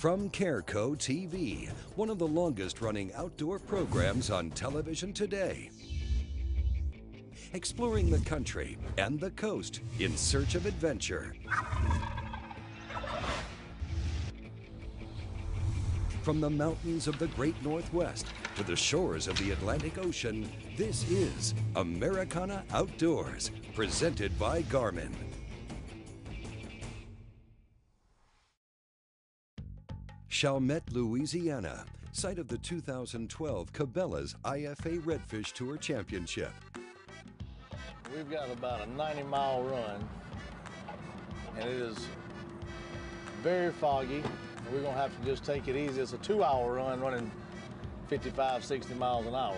From Careco TV, one of the longest-running outdoor programs on television today. Exploring the country and the coast in search of adventure. From the mountains of the Great Northwest to the shores of the Atlantic Ocean, this is Americana Outdoors, presented by Garmin. Chalmette, Louisiana, site of the 2012 Cabela's IFA Redfish Tour Championship. We've got about a 90-mile run, and it is very foggy. We're gonna have to just take it easy. It's a 2-hour run, running 55, 60 miles an hour.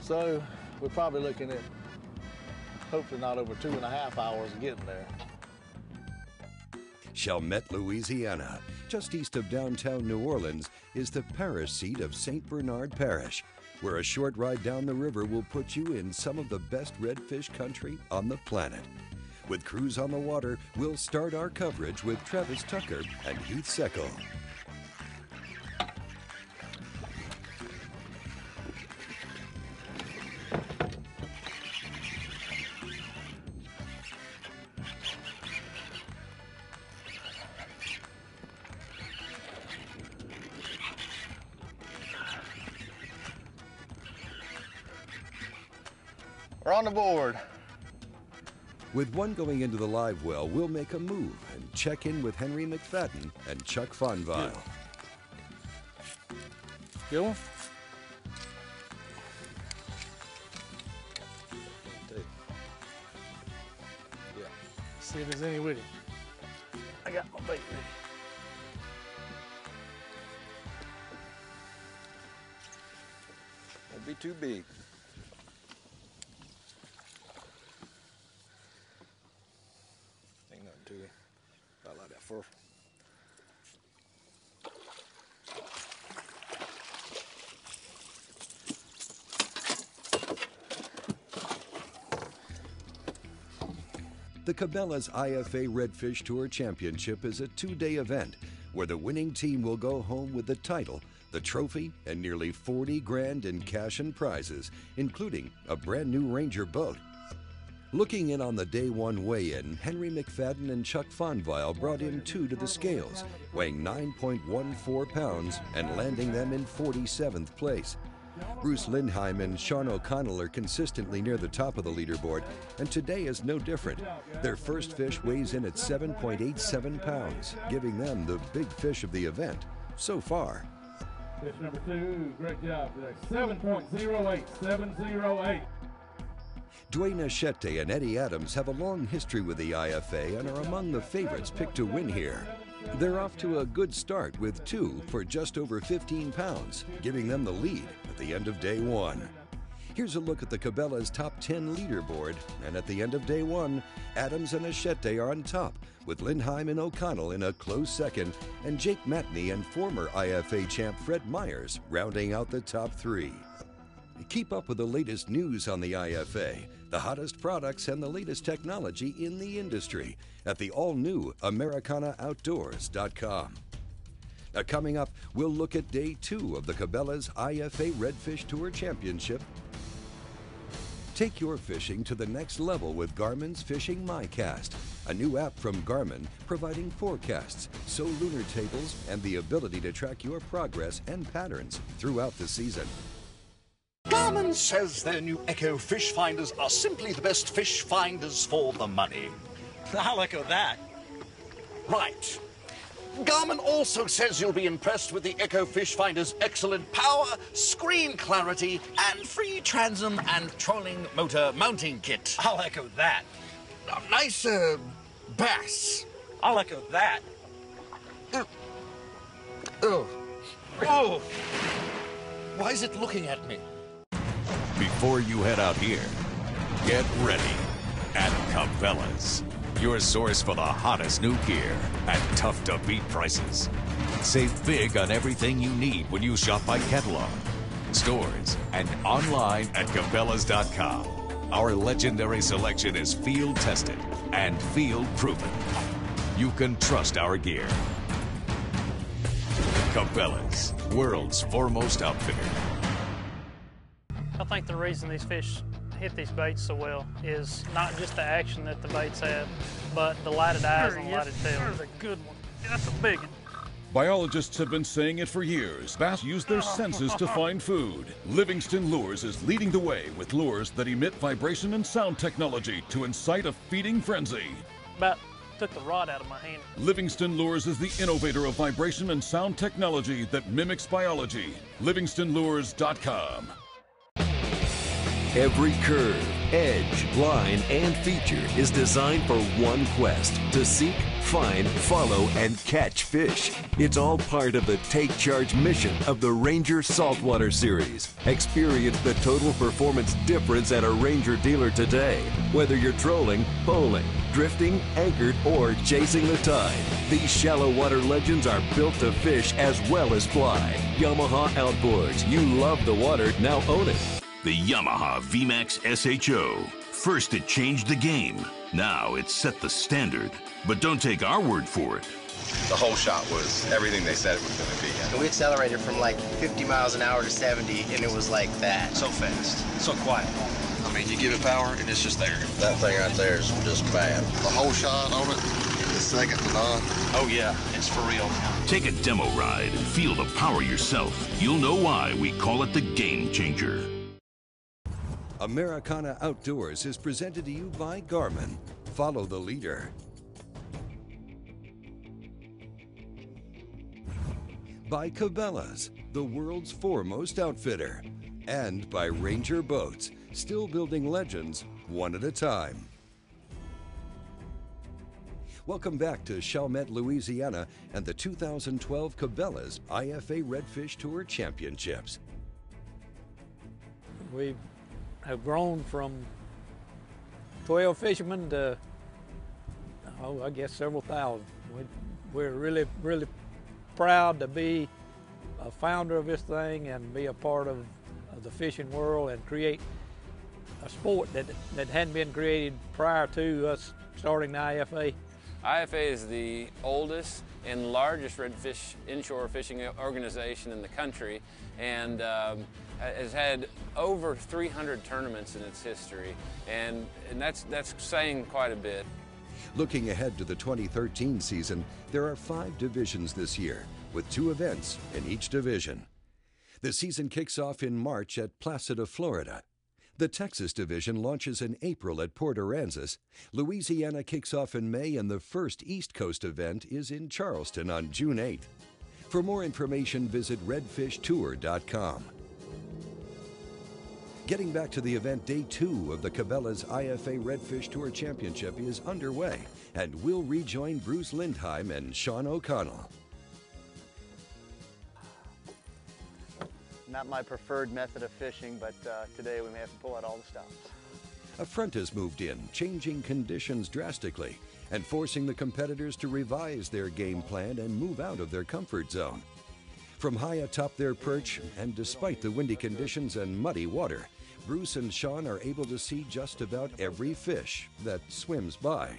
So we're probably looking at hopefully not over 2.5 hours of getting there. Chalmette, Louisiana, just east of downtown New Orleans, is the parish seat of St. Bernard Parish, where a short ride down the river will put you in some of the best redfish country on the planet. With crews on the water, we'll start our coverage with Travis Tucker and Heath Seckel. We're on the board. With one going into the live well, we'll make a move and check in with Henry McFadden and Chuck Fonvile. Good one? Yeah. See if there's any with it. I got my bait ready. Won't be too big. Ain't nothing to it. I like that fur. The Cabela's IFA Redfish Tour Championship is a 2-day event where the winning team will go home with the title, the trophy, and nearly 40 grand in cash and prizes, including a brand new Ranger boat. Looking in on the day one weigh-in, Henry McFadden and Chuck Fonvile brought in 2 to the scales, weighing 9.14 pounds and landing them in 47th place. Bruce Lindheim and Sean O'Connell are consistently near the top of the leaderboard, and today is no different. Their first fish weighs in at 7.87 pounds, giving them the big fish of the event so far. Fish number 2, great job today. 7.08, 708. Dwayne Achete and Eddie Adams have a long history with the IFA and are among the favorites picked to win here. They're off to a good start with 2 for just over 15 pounds, giving them the lead at the end of day 1. Here's a look at the Cabela's top 10 leaderboard, and at the end of day 1, Adams and Achete are on top, with Lindheim and O'Connell in a close second, and Jake Matney and former IFA champ Fred Myers rounding out the top 3. Keep up with the latest news on the IFA, the hottest products, and the latest technology in the industry at the all-new AmericanaOutdoors.com. Now, coming up, we'll look at day 2 of the Cabela's IFA Redfish Tour Championship. Take your fishing to the next level with Garmin's Fishing MyCast, a new app from Garmin providing forecasts, lunar tables, and the ability to track your progress and patterns throughout the season. Garmin says their new Echo fish finders are simply the best fish finders for the money. I'll echo that. Right. Garmin also says you'll be impressed with the Echo fish finder's excellent power, screen clarity, and free transom and trolling motor mounting kit. I'll echo that. Nice bass. I'll echo that. Oh. Oh. Why is it looking at me? Before you head out here, get ready at Cabela's, your source for the hottest new gear at tough-to-beat prices. Save big on everything you need when you shop by catalog, stores, and online at Cabela's.com. Our legendary selection is field-tested and field-proven. You can trust our gear. Cabela's, world's foremost outfitter. I think the reason these fish hit these baits so well is not just the action that the baits have, but the lighted eyes and the lighted tail. There's a good one. That's a big one. Biologists have been saying it for years. Bass use their senses to find food. Livingston Lures is leading the way with lures that emit vibration and sound technology to incite a feeding frenzy. About took the rod out of my hand. Livingston Lures is the innovator of vibration and sound technology that mimics biology. LivingstonLures.com. Every curve, edge, line, and feature is designed for one quest: to seek, find, follow, and catch fish. It's all part of the Take Charge mission of the Ranger Saltwater Series. Experience the total performance difference at a Ranger dealer today. Whether you're trolling, bowling, drifting, anchored, or chasing the tide, these shallow water legends are built to fish as well as fly. Yamaha outboards. You love the water, now own it. The Yamaha VMAX SHO. First it changed the game. Now it's set the standard. But don't take our word for it. The whole shot was everything they said it was going to be. And we accelerated from like 50 miles an hour to 70, and it was like that. So fast, so quiet. I mean, you give it power, and it's just there. That thing right there is just bad. The whole shot on it is second to none. Oh yeah, it's for real. Take a demo ride and feel the power yourself. You'll know why we call it the Game Changer. Americana Outdoors is presented to you by Garmin. Follow the leader. By Cabela's, the world's foremost outfitter. And by Ranger Boats, still building legends one at a time. Welcome back to Chalmette, Louisiana and the 2012 Cabela's IFA Redfish Tour Championships. We have grown from 12 fishermen to, I guess, several thousand. We're really, really proud to be a founder of this thing and be a part of the fishing world and create a sport that hadn't been created prior to us starting the IFA. IFA is the oldest and largest redfish inshore fishing organization in the country, and has had over 300 tournaments in its history, and that's saying quite a bit. Looking ahead to the 2013 season, there are 5 divisions this year, with 2 events in each division. The season kicks off in March at Placida, Florida. The Texas division launches in April at Port Aransas. Louisiana kicks off in May, and the first East Coast event is in Charleston on June 8th. For more information, visit redfishtour.com. Getting back to the event, day 2 of the Cabela's IFA Redfish Tour Championship is underway, and we'll rejoin Bruce Lindheim and Sean O'Connell. Not my preferred method of fishing, but today we may have to pull out all the stops. A front has moved in, changing conditions drastically and forcing the competitors to revise their game plan and move out of their comfort zone. From high atop their perch, and despite the windy conditions and muddy water, Bruce and Sean are able to see just about every fish that swims by.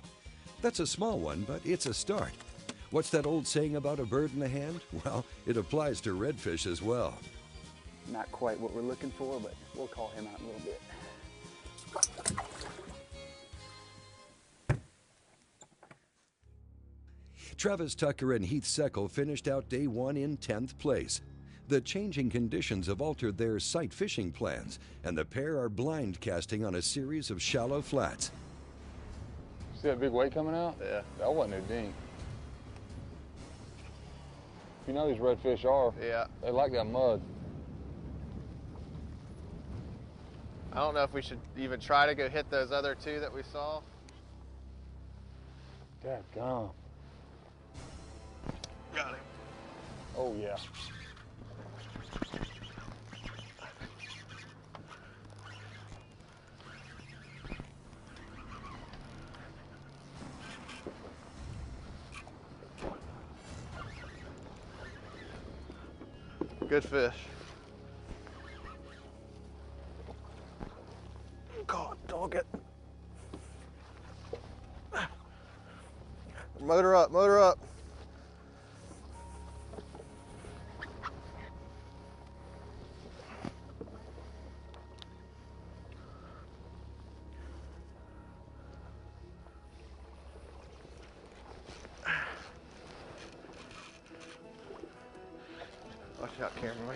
That's a small one, but it's a start. What's that old saying about a bird in the hand? Well, it applies to redfish as well. Not quite what we're looking for, but we'll call him out in a little bit. Travis Tucker and Heath Seckel finished out day 1 in 10th place. The changing conditions have altered their sight fishing plans, and the pair are blind casting on a series of shallow flats. See that big weight coming out? Yeah. That wasn't a ding. You know these redfish are. Yeah. They like that mud. I don't know if we should even try to go hit those other 2 that we saw. Dadgum. Got him. Oh, yeah. Good fish. God, dog it. Motor up, motor up. Watch out, cameraman.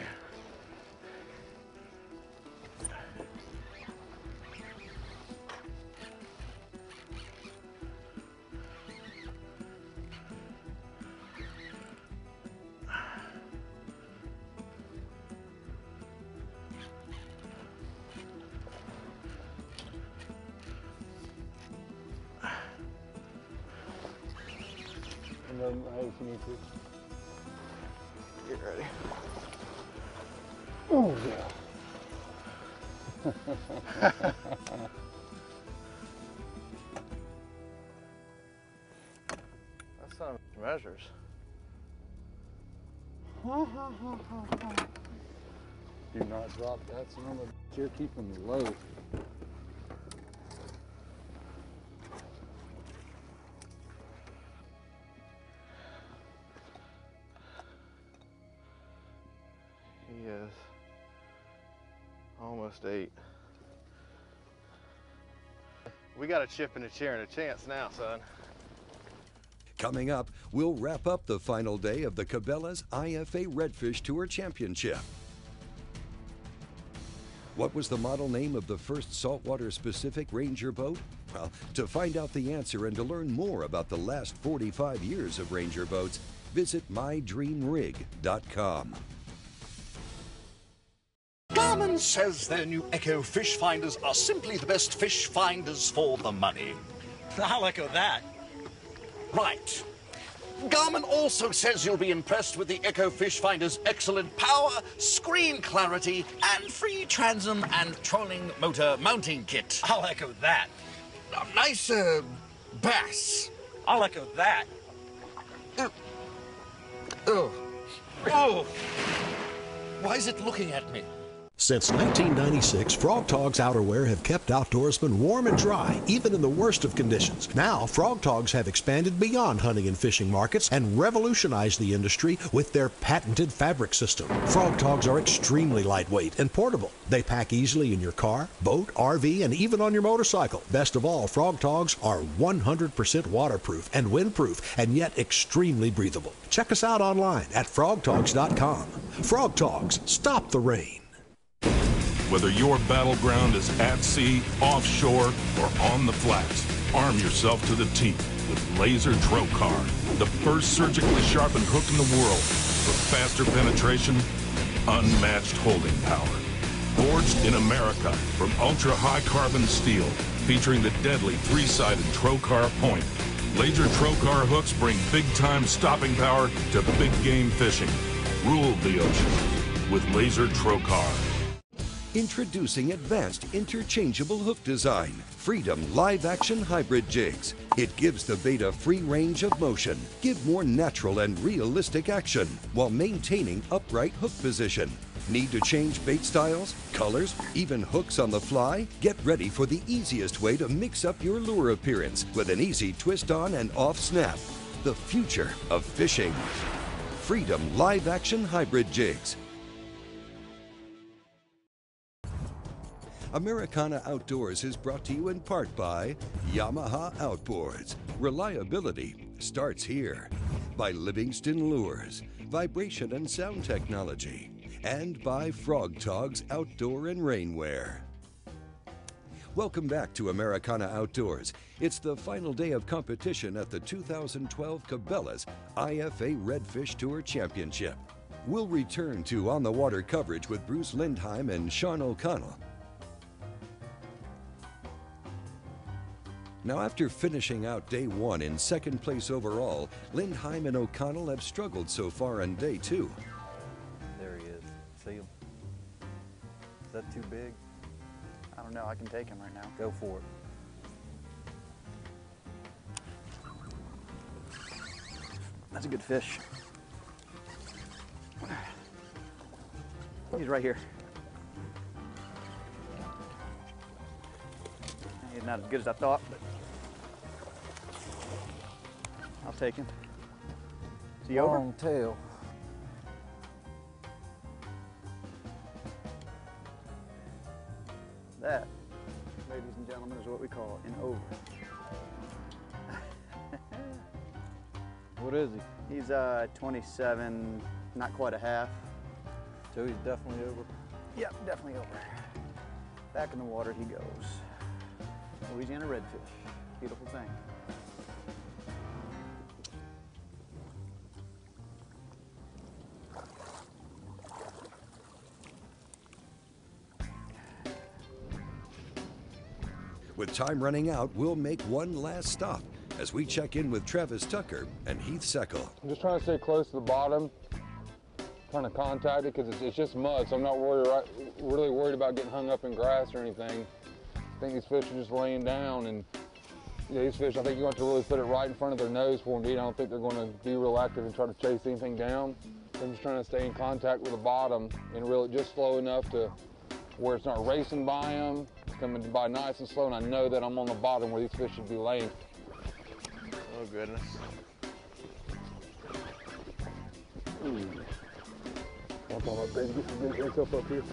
Hey, if you need to. Get ready. Oh, yeah. That's some measures. Do not drop that son of a bitch. You're keeping me low. He is almost 8. We got a chip in the chair and a chance now, son. Coming up, we'll wrap up the final day of the Cabela's IFA Redfish Tour Championship. What was the model name of the first saltwater-specific Ranger boat? Well, to find out the answer and to learn more about the last 45 years of Ranger boats, visit mydreamrig.com. Garmin says their new Echo fish finders are simply the best fish finders for the money. I'll echo that. Right. Garmin also says you'll be impressed with the Echo Fish Finder's excellent power, screen clarity, and free transom and trolling motor mounting kit. I'll echo that. A nice bass. I'll echo that. Oh. Oh. Why is it looking at me? Since 1996, Frog Togs outerwear have kept outdoorsmen warm and dry, even in the worst of conditions. Now, Frog Togs have expanded beyond hunting and fishing markets and revolutionized the industry with their patented fabric system. Frog Togs are extremely lightweight and portable. They pack easily in your car, boat, RV, and even on your motorcycle. Best of all, Frog Togs are 100% waterproof and windproof, and yet extremely breathable. Check us out online at frogtogs.com. Frog Togs, stop the rain. Whether your battleground is at sea, offshore, or on the flats, arm yourself to the teeth with Laser Trocar, the first surgically sharpened hook in the world for faster penetration, unmatched holding power. Forged in America from ultra-high carbon steel, featuring the deadly three-sided Trocar point. Laser Trocar hooks bring big-time stopping power to big game fishing. Rule the ocean with Laser Trocar. Introducing advanced interchangeable hook design, Freedom Live Action Hybrid Jigs. It gives the bait a free range of motion, give more natural and realistic action, while maintaining upright hook position. Need to change bait styles, colors, even hooks on the fly? Get ready for the easiest way to mix up your lure appearance with an easy twist on and off snap. The future of fishing. Freedom Live Action Hybrid Jigs. Americana Outdoors is brought to you in part by Yamaha Outboards. Reliability starts here. By Livingston Lures, vibration and sound technology. And by Frog Togs Outdoor and Rainwear. Welcome back to Americana Outdoors. It's the final day of competition at the 2012 Cabela's IFA Redfish Tour Championship. We'll return to On the Water coverage with Bruce Lindheim and Sean O'Connell. Now, after finishing out day one in second place overall, Lindheim and O'Connell have struggled so far on day two. There he is. See him? Is that too big? I don't know. I can take him right now. Go for it. That's a good fish. He's right here. He's not as good as I thought, but I'll take him. Is he over? Long tail. That, ladies and gentlemen, is what we call an over. What is he? He's 27, not quite a half. Joey's definitely over. Yep, definitely over. Back in the water he goes. Louisiana redfish. Beautiful thing. With time running out, we'll make one last stop as we check in with Travis Tucker and Heath Seckel. I'm just trying to stay close to the bottom, trying to contact it because it's just mud, so I'm not really worried about getting hung up in grass or anything. I think these fish are just laying down, and these fish, I think you're going to really put it right in front of their nose for them to eat. I don't think they're going to be real active and try to chase anything down. So I'm just trying to stay in contact with the bottom and reel it just slow enough to where it's not racing by them. It's coming by nice and slow, and I know that I'm on the bottom where these fish should be laying. Oh, goodness. I'm talking about baby, get yourself up here.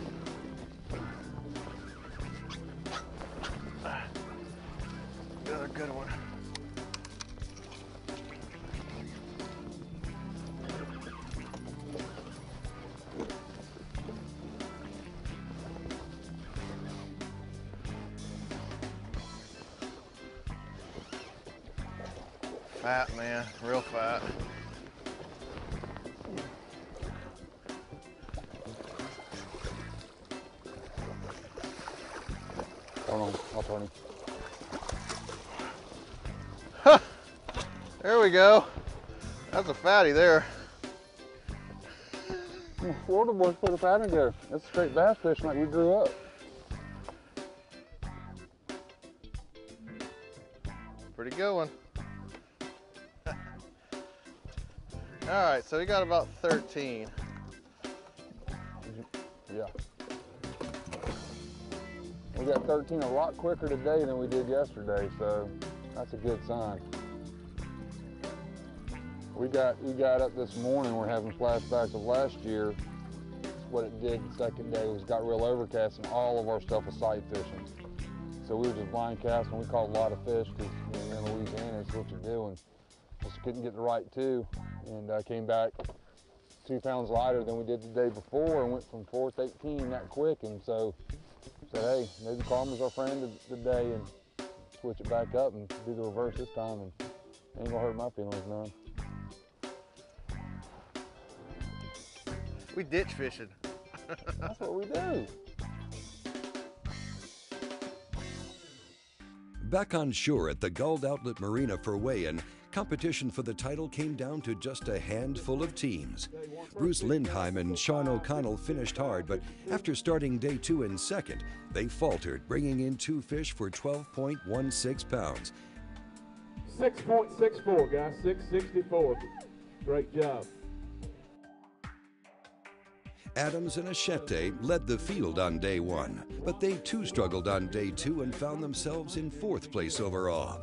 Another good one. Fat, man, real fat. Hold on, I'll turn him. Huh. There we go. That's a fatty there. Florida boys put a fat in there. That's straight bass fishing like we grew up. Pretty good one. All right, so we got about 13. Yeah. We got 13 a lot quicker today than we did yesterday, so that's a good sign. We got up this morning, we're having flashbacks of last year. What it did the second day was got real overcast and all of our stuff was sight fishing. So we were just blind casting. We caught a lot of fish because you're in Louisiana, it's what you do, and just couldn't get the right two. And I came back 2 pounds lighter than we did the day before and went from 4th to 18 that quick. And so said, hey, maybe karma's our friend today and switch it back up and do the reverse this time, and ain't gonna hurt my feelings none. We ditch fishing. That's what we do. Back on shore at the Gulled Outlet Marina for weigh-in, competition for the title came down to just a handful of teams. Bruce Lindheim and Sean O'Connell finished hard, but after starting day 2 in second, they faltered, bringing in 2 fish for 12.16 pounds. 6.64, guys, 6.64. Great job. Adams and Achete led the field on day 1, but they too struggled on day 2 and found themselves in 4th place overall.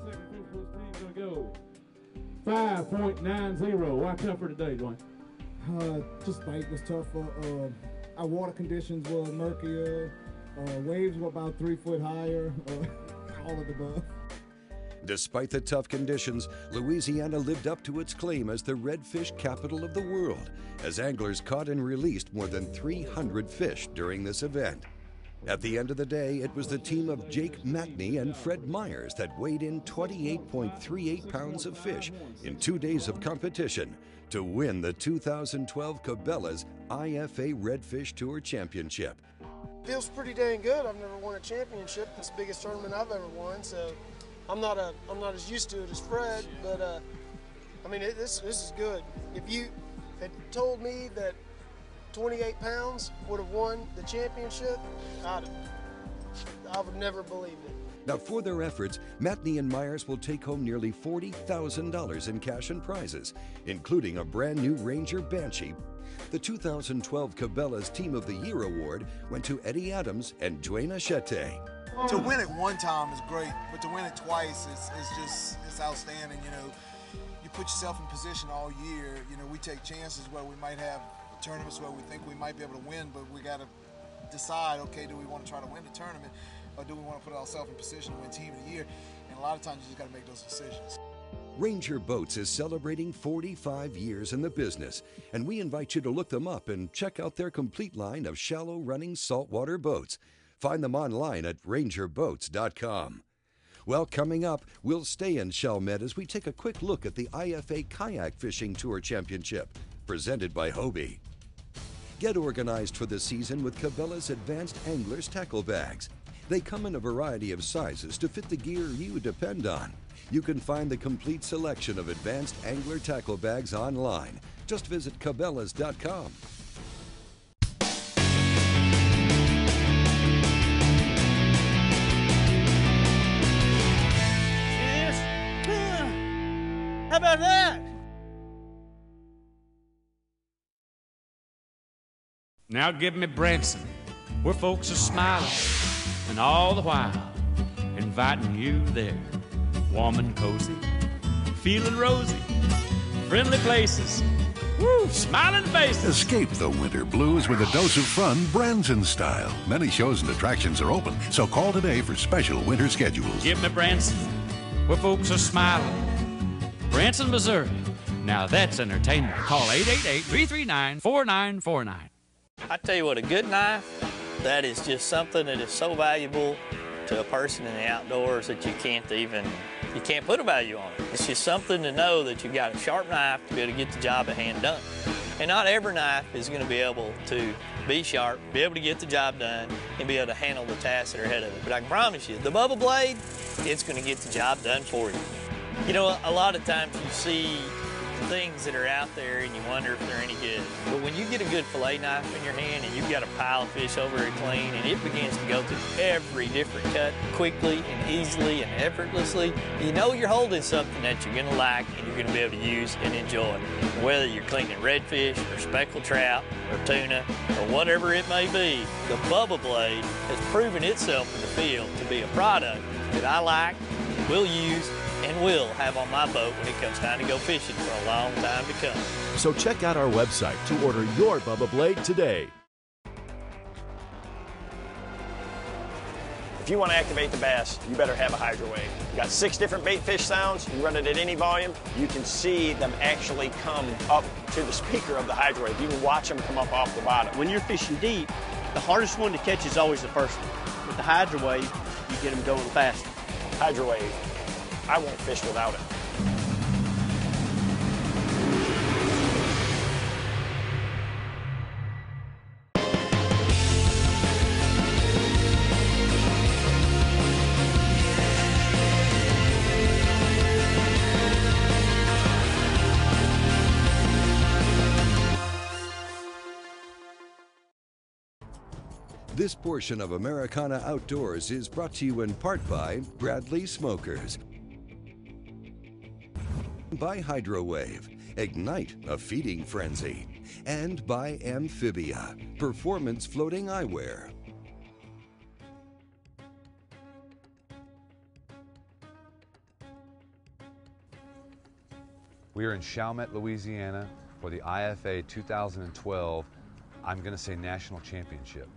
5.90. Why tough for today, Dwayne? Just bite was tough. Our water conditions were murkier. Waves were about 3 foot higher. All of the above. Despite the tough conditions, Louisiana lived up to its claim as the redfish capital of the world, as anglers caught and released more than 300 fish during this event. At the end of the day, it was the team of Jake Matney and Fred Myers that weighed in 28.38 pounds of fish in 2 days of competition to win the 2012 Cabela's IFA Redfish Tour Championship. Feels pretty dang good. I've never won a championship. It's the biggest tournament I've ever won, so I'm not as used to it as Fred, but I mean, this is good. If you had told me that 28 pounds would have won the championship, I would never believed it. Now, for their efforts, Matney and Myers will take home nearly $40,000 in cash and prizes, including a brand new Ranger Banshee. The 2012 Cabela's Team of the Year award went to Eddie Adams and Dwayne Achete. To win it one time is great, but to win it twice it's outstanding. You know, you put yourself in position all year. You know, we take chances where we might have tournaments where we think we might be able to win, but we got to decide, okay, do we want to try to win the tournament, or do we want to put ourselves in position to win Team of the Year? And a lot of times you just got to make those decisions. Ranger Boats is celebrating 45 years in the business, and we invite you to look them up and check out their complete line of shallow running saltwater boats. Find them online at rangerboats.com. Well, coming up, we'll stay in Chalmette as we take a quick look at the IFA Kayak Fishing Tour Championship, presented by Hobie. Get organized for the season with Cabela's Advanced Anglers tackle bags. They come in a variety of sizes to fit the gear you depend on. You can find the complete selection of advanced angler tackle bags online. Just visit Cabela's.com. How about that? Now give me Branson, where folks are smiling, and all the while inviting you there. Warm and cozy, feeling rosy, friendly places, woo, smiling faces. Escape the winter blues with a dose of fun Branson style. Many shows and attractions are open, so call today for special winter schedules. Give me Branson, where folks are smiling. Branson, Missouri. Now that's entertainment. Call 888-339-4949. I tell you what, a good knife, that is just something that is so valuable to a person in the outdoors that you can't put a value on it. It's just something to know that you've got a sharp knife to be able to get the job at hand done. And not every knife is going to be able to be sharp, be able to get the job done, and be able to handle the tasks that are ahead of it. But I can promise you, the Bubba Blade, it's going to get the job done for you. You know, a lot of times you see things that are out there and you wonder if they're any good. But when you get a good fillet knife in your hand and you've got a pile of fish over it clean and it begins to go through every different cut quickly and easily and effortlessly, you know you're holding something that you're gonna like and you're gonna be able to use and enjoy. Whether you're cleaning redfish or speckled trout or tuna or whatever it may be, the Bubba Blade has proven itself in the field to be a product that I like, will use, and will have on my boat when it comes time to go fishing for a long time to come. So check out our website to order your Bubba Blade today. If you want to activate the bass, you better have a hydro wave. You got 6 different bait fish sounds. You run it at any volume. You can see them actually come up to the speaker of the hydro wave. You can watch them come up off the bottom. When you're fishing deep, the hardest one to catch is always the first one. With the hydro wave, you get them going faster. Hydro wave, I won't fish without it. This portion of Americana Outdoors is brought to you in part by Bradley Smokers, by Hydrowave, Ignite a Feeding Frenzy, and by Amphibia, Performance Floating Eyewear. We are in Chalmette, Louisiana for the IFA 2012, I'm going to say National Championship.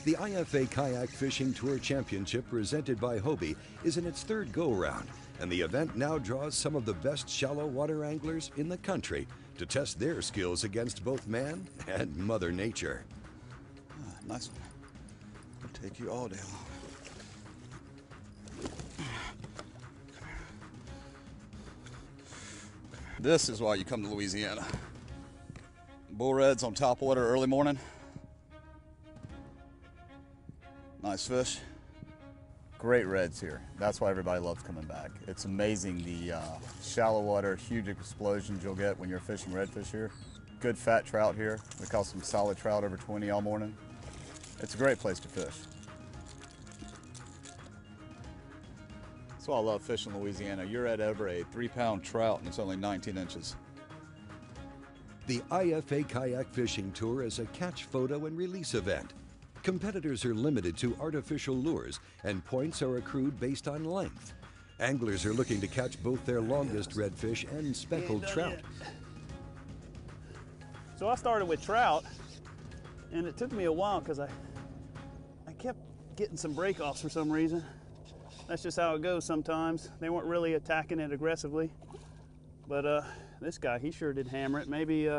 The IFA Kayak Fishing Tour Championship, presented by Hobie, is in its 3rd go-round, and the event now draws some of the best shallow water anglers in the country to test their skills against both man and Mother Nature. Nice one. I'll take you all day long. This is why you come to Louisiana. Bull reds on top water early morning. Nice fish. Great reds here. That's why everybody loves coming back. It's amazing the shallow water, huge explosions you'll get when you're fishing redfish here. Good fat trout here. We caught some solid trout over 20 all morning. It's a great place to fish. That's why I love fishing Louisiana. You're at over a 3-pound trout and it's only 19 inches. The IFA Kayak Fishing Tour is a catch, photo, and release event. Competitors are limited to artificial lures, and points are accrued based on length. Anglers are looking to catch both their longest redfish and speckled trout. So I started with trout, and it took me a while because I kept getting some break-offs for some reason. that's just how it goes sometimes. They weren't really attacking it aggressively, but this guy, he sure did hammer it. Maybe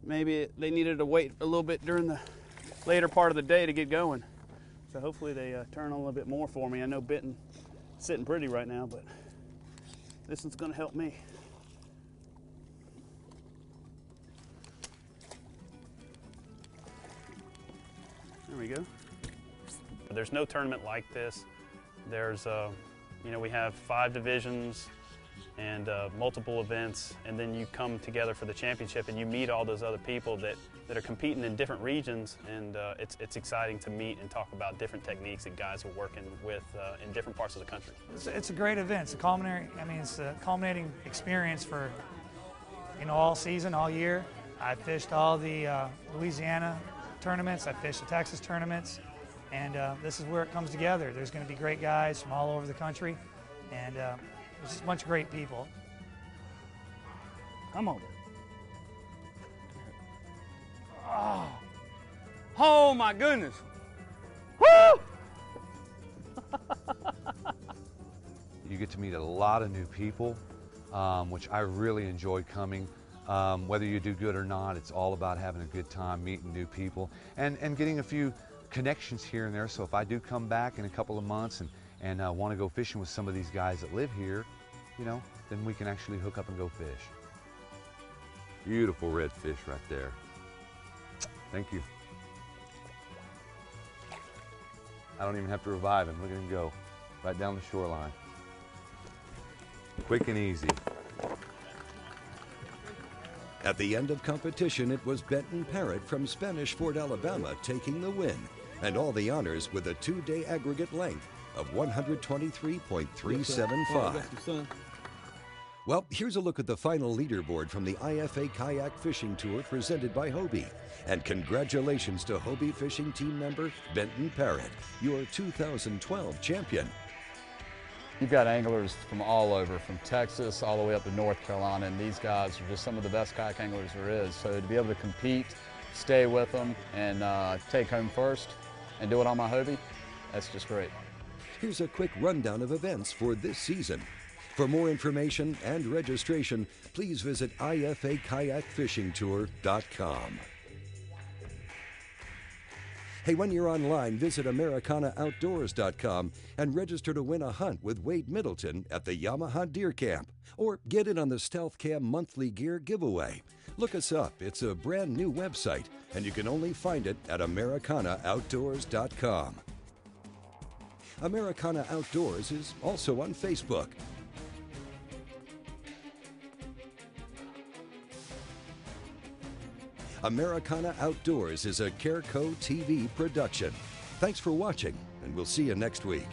they needed to wait a little bit during the later part of the day to get going. So hopefully they turn on a little bit more for me. I know Benton sitting pretty right now, but this one's gonna help me. There we go. There's no tournament like this. There's, you know, we have 5 divisions and multiple events, and then you come together for the championship and you meet all those other people that are competing in different regions, and it's exciting to meet and talk about different techniques that guys are working with in different parts of the country. It's a great event. It's a culminating experience for, you know, all season, all year. I fished all the Louisiana tournaments. I fished the Texas tournaments, and this is where it comes together. There's going to be great guys from all over the country, and there's just a bunch of great people. Come on. Oh my goodness. Woo! You get to meet a lot of new people, which I really enjoy coming. Whether you do good or not, it's all about having a good time, meeting new people, and getting a few connections here and there. So if I do come back in a couple of months and want to go fishing with some of these guys that live here, you know, then we can actually hook up and go fish. Beautiful redfish right there. Thank you. I don't even have to revive him. Look at him go, right down the shoreline. Quick and easy. At the end of competition, it was Benton Parrott from Spanish Fort, Alabama, taking the win, and all the honors with a 2-day aggregate length of 123.375. Well, here's a look at the final leaderboard from the IFA Kayak Fishing Tour presented by Hobie. And congratulations to Hobie fishing team member Benton Parrott, your 2012 champion. You've got anglers from all over, from Texas all the way up to North Carolina, and these guys are just some of the best kayak anglers there is. So to be able to compete, stay with them, and take home first, and do it on my Hobie, that's just great. Here's a quick rundown of events for this season. For more information and registration, please visit ifakayakfishingtour.com. Hey, when you're online, visit AmericanaOutdoors.com and register to win a hunt with Wade Middleton at the Yamaha Deer Camp, or get in on the Stealth Cam monthly gear giveaway. Look us up. It's a brand new website, and you can only find it at AmericanaOutdoors.com. Americana Outdoors is also on Facebook. Americana Outdoors is a Careco TV production. Thanks for watching, and we'll see you next week.